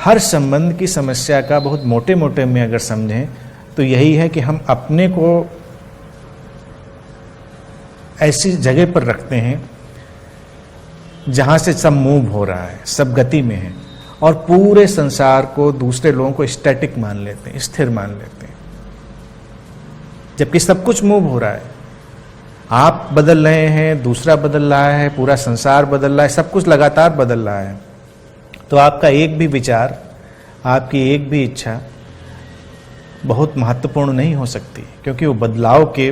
हर संबंध की समस्या का बहुत मोटे मोटे में अगर समझें तो यही है कि हम अपने को ऐसी जगह पर रखते हैं जहां से सब मूव हो रहा है, सब गति में है, और पूरे संसार को, दूसरे लोगों को स्टैटिक मान लेते हैं, स्थिर मान लेते हैं, जबकि सब कुछ मूव हो रहा है। आप बदल रहे हैं, दूसरा बदल रहा है, पूरा संसार बदल रहा है, सब कुछ लगातार बदल रहा है। तो आपका एक भी विचार, आपकी एक भी इच्छा बहुत महत्वपूर्ण नहीं हो सकती, क्योंकि वो बदलाव के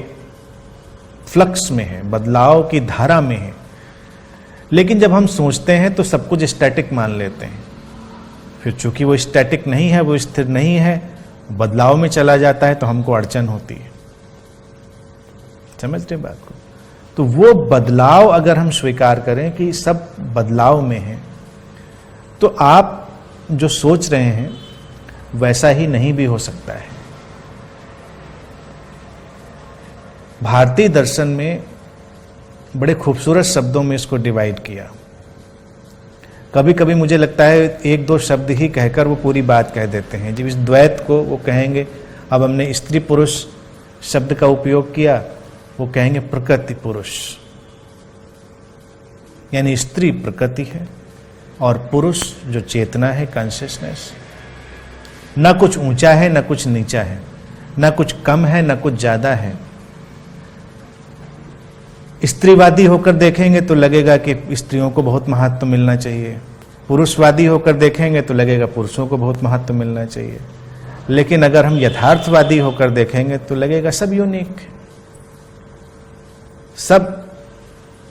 फ्लक्स में है, बदलाव की धारा में है। लेकिन जब हम सोचते हैं तो सब कुछ स्टैटिक मान लेते हैं, फिर चूंकि वो स्टैटिक नहीं है, वो स्थिर नहीं है, बदलाव में चला जाता है, तो हमको अड़चन होती है। समझते हैं बात को? तो वो बदलाव अगर हम स्वीकार करें कि सब बदलाव में है, तो आप जो सोच रहे हैं वैसा ही नहीं भी हो सकता है। भारतीय दर्शन में बड़े खूबसूरत शब्दों में इसको डिवाइड किया। कभी कभी मुझे लगता है एक दो शब्द ही कहकर वो पूरी बात कह देते हैं। जब इस द्वैत को वो कहेंगे, अब हमने स्त्री पुरुष शब्द का उपयोग किया, वो कहेंगे प्रकृति पुरुष, यानी स्त्री प्रकृति है और पुरुष जो चेतना है, कॉन्शियसनेस। न कुछ ऊंचा है, न कुछ नीचा है, न कुछ कम है, न कुछ ज्यादा है। स्त्रीवादी होकर देखेंगे तो लगेगा कि स्त्रियों को बहुत महत्व मिलना चाहिए, पुरुषवादी होकर देखेंगे तो लगेगा पुरुषों को बहुत महत्व मिलना चाहिए। लेकिन अगर हम यथार्थवादी होकर देखेंगे तो लगेगा सब यूनिक, सब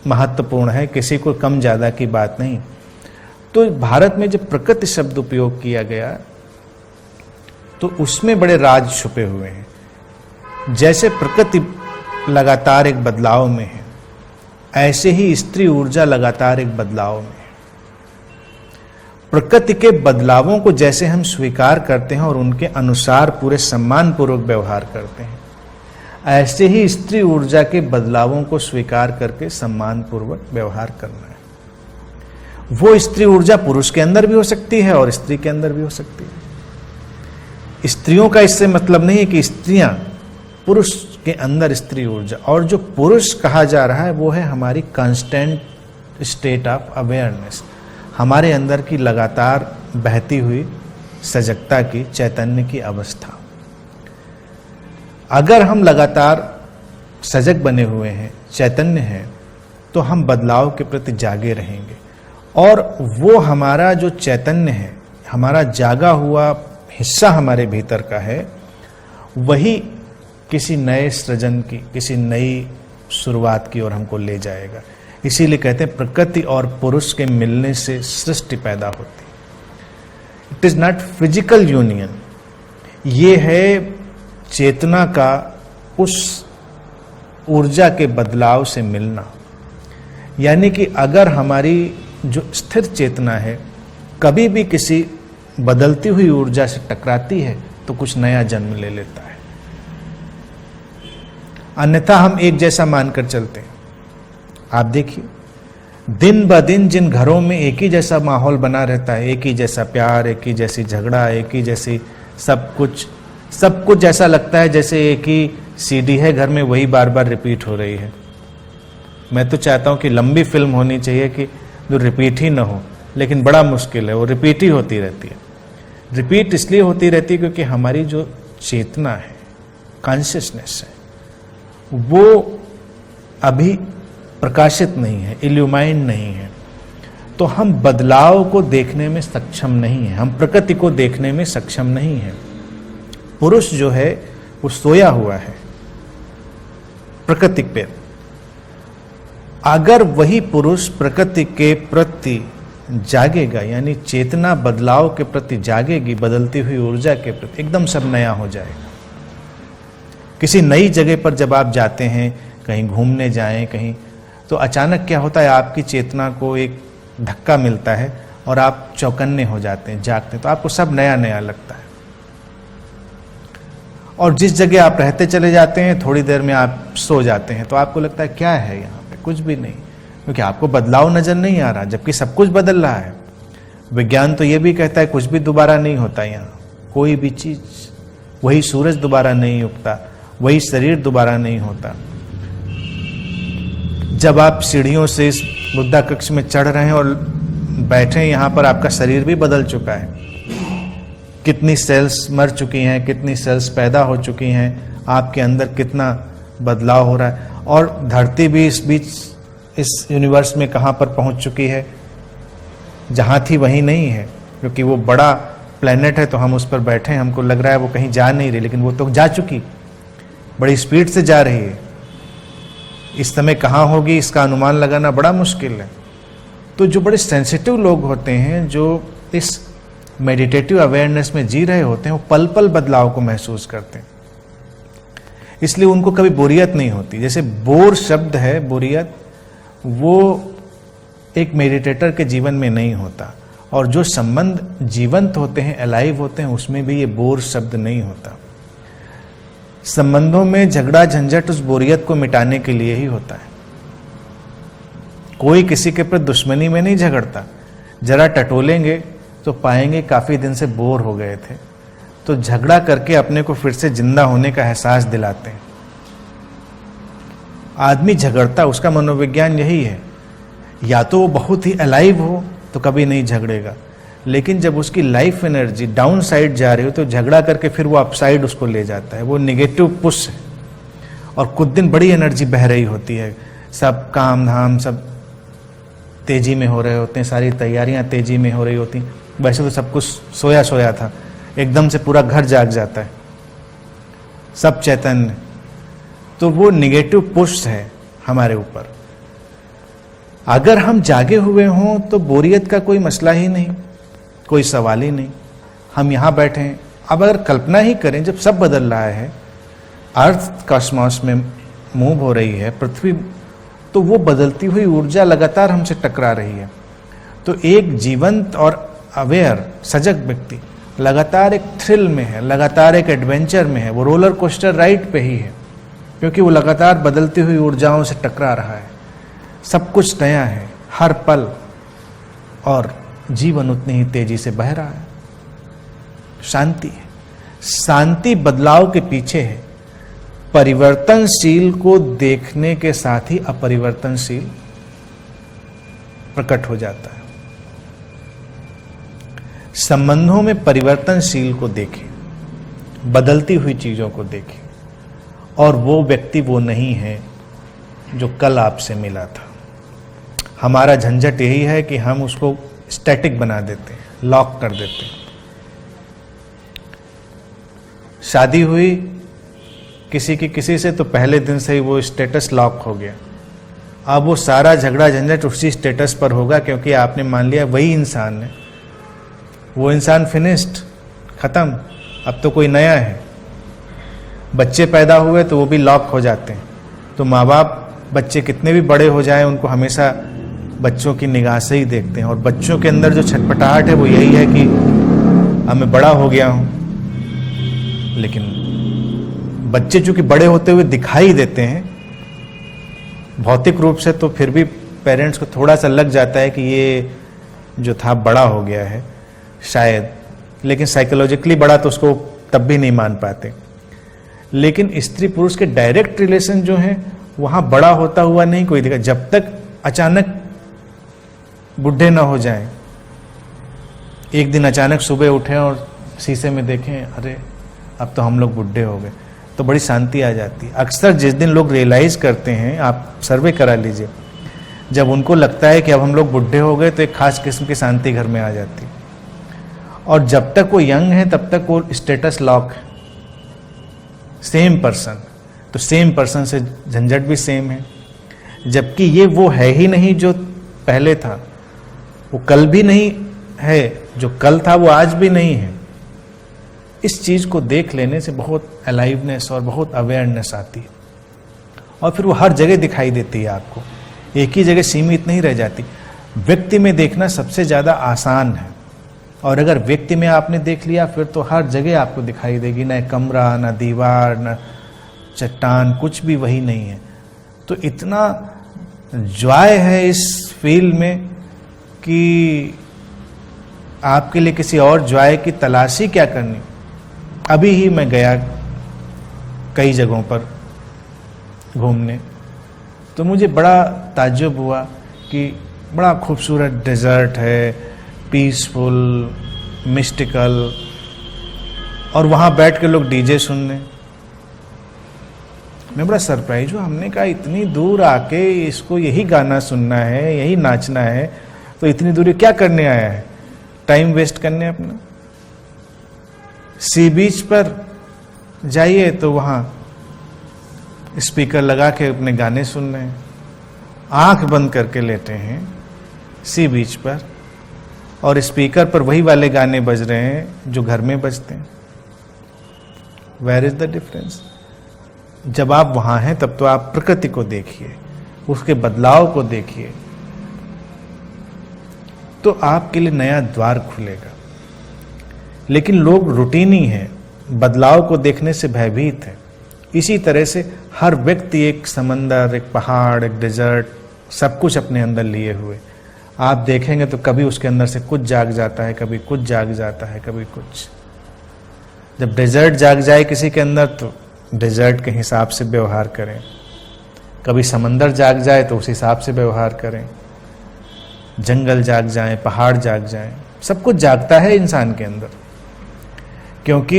महत्वपूर्ण है, किसी को कम ज्यादा की बात नहीं। तो भारत में जब प्रकृति शब्द उपयोग किया गया तो उसमें बड़े राज छुपे हुए हैं। जैसे प्रकृति लगातार एक बदलाव में है, ऐसे ही स्त्री ऊर्जा लगातार एक बदलाव में है। प्रकृति के बदलावों को जैसे हम स्वीकार करते हैं और उनके अनुसार पूरे सम्मान पूर्वक व्यवहार करते हैं, ऐसे ही स्त्री ऊर्जा के बदलावों को स्वीकार करके सम्मान पूर्वक व्यवहार करना है। वो स्त्री ऊर्जा पुरुष के अंदर भी हो सकती है और स्त्री के अंदर भी हो सकती है। स्त्रियों का इससे मतलब नहीं है कि स्त्रियां, पुरुष के अंदर स्त्री ऊर्जा, और जो पुरुष कहा जा रहा है वो है हमारी कांस्टेंट स्टेट ऑफ अवेयरनेस, हमारे अंदर की लगातार बहती हुई सजगता की, चैतन्य की अवस्था। अगर हम लगातार सजग बने हुए हैं, चैतन्य हैं, तो हम बदलाव के प्रति जागे रहेंगे। और वो हमारा जो चैतन्य है, हमारा जागा हुआ हिस्सा हमारे भीतर का है, वही किसी नए सृजन की, किसी नई शुरुआत की ओर हमको ले जाएगा। इसीलिए कहते हैं प्रकृति और पुरुष के मिलने से सृष्टि पैदा होती है। It is not physical union, ये है चेतना का उस ऊर्जा के बदलाव से मिलना। यानी कि अगर हमारी जो स्थिर चेतना है कभी भी किसी बदलती हुई ऊर्जा से टकराती है तो कुछ नया जन्म ले लेता है, अन्यथा हम एक जैसा मानकर चलते हैं। आप देखिए, दिन ब दिन जिन घरों में एक ही जैसा माहौल बना रहता है, एक ही जैसा प्यार, एक ही जैसी झगड़ा, एक ही जैसी सब कुछ ऐसा लगता है जैसे एक ही सीडी है घर में, वही बार बार रिपीट हो रही है। मैं तो चाहता हूं कि लंबी फिल्म होनी चाहिए कि जो रिपीट ही ना हो, लेकिन बड़ा मुश्किल है, वो रिपीट ही होती रहती है। रिपीट इसलिए होती रहती है क्योंकि हमारी जो चेतना है, कॉन्शियसनेस है, वो अभी प्रकाशित नहीं है, इल्यूमाइंड नहीं है। तो हम बदलाव को देखने में सक्षम नहीं है, हम प्रकृति को देखने में सक्षम नहीं है। पुरुष जो है वो सोया हुआ है प्रकृति पे। अगर वही पुरुष प्रकृति के प्रति जागेगा, यानी चेतना बदलाव के प्रति जागेगी, बदलती हुई ऊर्जा के प्रति, एकदम सब नया हो जाएगा। किसी नई जगह पर जब आप जाते हैं, कहीं घूमने जाएं कहीं, तो अचानक क्या होता है, आपकी चेतना को एक धक्का मिलता है और आप चौकन्ने हो जाते हैं, जागते हैं, तो आपको सब नया नया लगता है। और जिस जगह आप रहते चले जाते हैं, थोड़ी देर में आप सो जाते हैं, तो आपको लगता है क्या है यहाँ पे, कुछ भी नहीं, क्योंकि आपको बदलाव नजर नहीं आ रहा, जबकि सब कुछ बदल रहा है। विज्ञान तो ये भी कहता है कुछ भी दोबारा नहीं होता यहाँ, कोई भी चीज, वही सूरज दोबारा नहीं उगता, वही शरीर दोबारा नहीं होता। जब आप सीढ़ियों से इस बुद्धा कक्ष में चढ़ रहे हैं और बैठे हैं यहाँ पर, आपका शरीर भी बदल चुका है। कितनी सेल्स मर चुकी हैं, कितनी सेल्स पैदा हो चुकी हैं, आपके अंदर कितना बदलाव हो रहा है। और धरती भी इस बीच इस यूनिवर्स में कहाँ पर पहुँच चुकी है, जहाँ थी वहीं नहीं है, क्योंकि वो बड़ा प्लेनेट है तो हम उस पर बैठे हैं, हमको लग रहा है वो कहीं जा नहीं रही, लेकिन वो तो जा चुकी, बड़ी स्पीड से जा रही है। इस समय कहाँ होगी इसका अनुमान लगाना बड़ा मुश्किल है। तो जो बड़े सेंसिटिव लोग होते हैं, जो इस मेडिटेटिव अवेयरनेस में जी रहे होते हैं, वो पल पल बदलाव को महसूस करते हैं, इसलिए उनको कभी बोरियत नहीं होती। जैसे बोर शब्द है, बोरियत, वो एक मेडिटेटर के जीवन में नहीं होता। और जो संबंध जीवंत होते हैं, अलाइव होते हैं, उसमें भी ये बोर शब्द नहीं होता। संबंधों में झगड़ा झंझट उस बोरियत को मिटाने के लिए ही होता है। कोई किसी के प्रति दुश्मनी में नहीं झगड़ता, जरा टटोलेंगे तो पाएंगे काफी दिन से बोर हो गए थे, तो झगड़ा करके अपने को फिर से जिंदा होने का एहसास दिलाते हैं। आदमी झगड़ता, उसका मनोविज्ञान यही है, या तो वो बहुत ही अलाइव हो तो कभी नहीं झगड़ेगा, लेकिन जब उसकी लाइफ एनर्जी डाउन साइड जा रही हो तो झगड़ा करके फिर वो अपसाइड उसको ले जाता है। वो नेगेटिव पुश है। और कुछ दिन बड़ी एनर्जी बह रही होती है, सब काम धाम सब तेजी में हो रहे होते हैं, सारी तैयारियां तेजी में हो रही होती हैं। वैसे तो सब कुछ सोया सोया था, एकदम से पूरा घर जाग जाता है, सब चैतन्य। तो वो नेगेटिव पुश है हमारे ऊपर। अगर हम जागे हुए हों तो बोरियत का कोई मसला ही नहीं, कोई सवाल ही नहीं। हम यहाँ बैठे हैं, अब अगर कल्पना ही करें, जब सब बदल रहा है, अर्थ कॉस्मॉस में मूव हो रही है पृथ्वी, तो वो बदलती हुई ऊर्जा लगातार हमसे टकरा रही है। तो एक जीवंत और अवेयर सजग व्यक्ति लगातार एक थ्रिल में है, लगातार एक एडवेंचर में है, वो रोलर कोस्टर राइड पे ही है, क्योंकि वो लगातार बदलती हुई ऊर्जाओं से टकरा रहा है। सब कुछ नया है हर पल, और जीवन उतनी ही तेजी से बह रहा है। शांति है, शांति बदलाव के पीछे है। परिवर्तनशील को देखने के साथ ही अपरिवर्तनशील प्रकट हो जाता है। संबंधों में परिवर्तनशील को देखें, बदलती हुई चीजों को देखें, और वो व्यक्ति वो नहीं है जो कल आपसे मिला था। हमारा झंझट यही है कि हम उसको स्टैटिक बना देते हैं, लॉक कर देते हैं। शादी हुई किसी की किसी से, तो पहले दिन से ही वो स्टेटस लॉक हो गया। अब वो सारा झगड़ा झंझट उसी स्टेटस पर होगा, क्योंकि आपने मान लिया वही इंसान है, वो इंसान फिनिश्ड, खत्म, अब तो कोई नया है। बच्चे पैदा हुए तो वो भी लॉक हो जाते हैं। तो माँ बाप बच्चे कितने भी बड़े हो जाएं, उनको हमेशा बच्चों की निगाह से ही देखते हैं। और बच्चों के अंदर जो छटपटाहट है वो यही है कि अब मैं बड़ा हो गया हूं। लेकिन बच्चे चूंकि बड़े होते हुए दिखाई देते हैं भौतिक रूप से, तो फिर भी पेरेंट्स को थोड़ा सा लग जाता है कि ये जो था बड़ा हो गया है शायद, लेकिन साइकोलॉजिकली बड़ा तो उसको तब भी नहीं मान पाते। लेकिन स्त्री पुरुष के डायरेक्ट रिलेशन जो है वहां बड़ा होता हुआ नहीं कोई दिखा, जब तक अचानक बुढ़े ना हो जाएं। एक दिन अचानक सुबह उठे और शीशे में देखें, अरे अब तो हम लोग बुढ़े हो गए, तो बड़ी शांति आ जाती है। अक्सर जिस दिन लोग रियलाइज करते हैं, आप सर्वे करा लीजिए, जब उनको लगता है कि अब हम लोग बुढ़े हो गए, तो एक खास किस्म की शांति घर में आ जाती है। और जब तक वो यंग है तब तक वो स्टेटस लॉक है, सेम पर्सन, तो सेम पर्सन से झंझट भी सेम है। जबकि ये वो है ही नहीं जो पहले था, वो कल भी नहीं है, जो कल था वो आज भी नहीं है। इस चीज को देख लेने से बहुत अलाइवनेस और बहुत अवेयरनेस आती है, और फिर वो हर जगह दिखाई देती है आपको, एक ही जगह सीमित नहीं रह जाती। व्यक्ति में देखना सबसे ज्यादा आसान है, और अगर व्यक्ति में आपने देख लिया फिर तो हर जगह आपको दिखाई देगी, न कमरा, न दीवार, न चट्टान, कुछ भी वही नहीं है। तो इतना जॉय है इस फील्ड में कि आपके लिए किसी और जॉय की तलाशी क्या करनी। अभी ही मैं गया कई जगहों पर घूमने, तो मुझे बड़ा ताज्जुब हुआ कि बड़ा खूबसूरत डेजर्ट है, पीसफुल, मिस्टिकल, और वहाँ बैठ के लोग डीजे सुनने। मैं बड़ा सरप्राइज हुआ। हमने कहा इतनी दूर आके इसको यही गाना सुनना है, यही नाचना है, तो इतनी दूरी क्या करने आया है? टाइम वेस्ट करने अपना। सी बीच पर जाइए तो वहाँ स्पीकर लगा के अपने गाने सुन रहे हैं, आंख बंद करके लेटे हैं सी बीच पर, और स्पीकर पर वही वाले गाने बज रहे हैं जो घर में बजते हैं। Where is the difference? जब आप वहां हैं तब तो आप प्रकृति को देखिए, उसके बदलाव को देखिए, तो आपके लिए नया द्वार खुलेगा। लेकिन लोग रूटीनी हैं, बदलाव को देखने से भयभीत है। इसी तरह से हर व्यक्ति एक समंदर, एक पहाड़, एक डेजर्ट, सब कुछ अपने अंदर लिए हुए। आप देखेंगे तो कभी उसके अंदर से कुछ जाग जाता है, कभी कुछ जाग जाता है, कभी कुछ। जब डेजर्ट जाग जाए किसी के अंदर तो डेजर्ट के हिसाब से व्यवहार करें, कभी समंदर जाग जाए तो उस हिसाब से व्यवहार करें, जंगल जाग जाए, पहाड़ जाग जाए, सब कुछ जागता है इंसान के अंदर। क्योंकि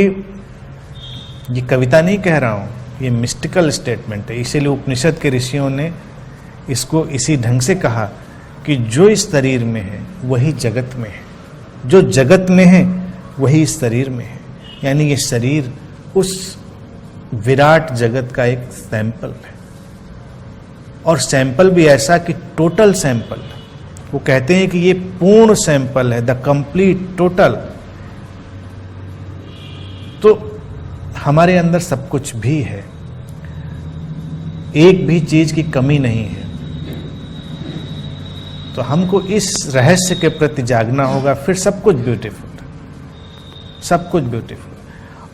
ये कविता नहीं कह रहा हूं, ये मिस्टिकल स्टेटमेंट है। इसीलिए उपनिषद के ऋषियों ने इसको इसी ढंग से कहा कि जो इस शरीर में है वही जगत में है, जो जगत में है वही इस शरीर में है। यानी ये शरीर उस विराट जगत का एक सैंपल है, और सैंपल भी ऐसा कि टोटल सैंपल। वो कहते हैं कि ये पूर्ण सैंपल है, द कंप्लीट टोटल। तो हमारे अंदर सब कुछ भी है, एक भी चीज की कमी नहीं है। तो हमको इस रहस्य के प्रति जागना होगा, फिर सब कुछ ब्यूटीफुल, सब कुछ ब्यूटीफुल।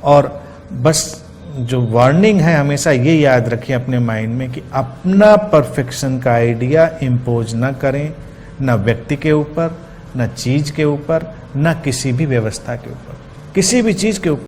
और बस जो वार्निंग है, हमेशा ये याद रखिए अपने माइंड में कि अपना परफेक्शन का आइडिया इम्पोज ना करें, ना व्यक्ति के ऊपर, ना चीज के ऊपर, ना किसी भी व्यवस्था के ऊपर, किसी भी चीज के ऊपर।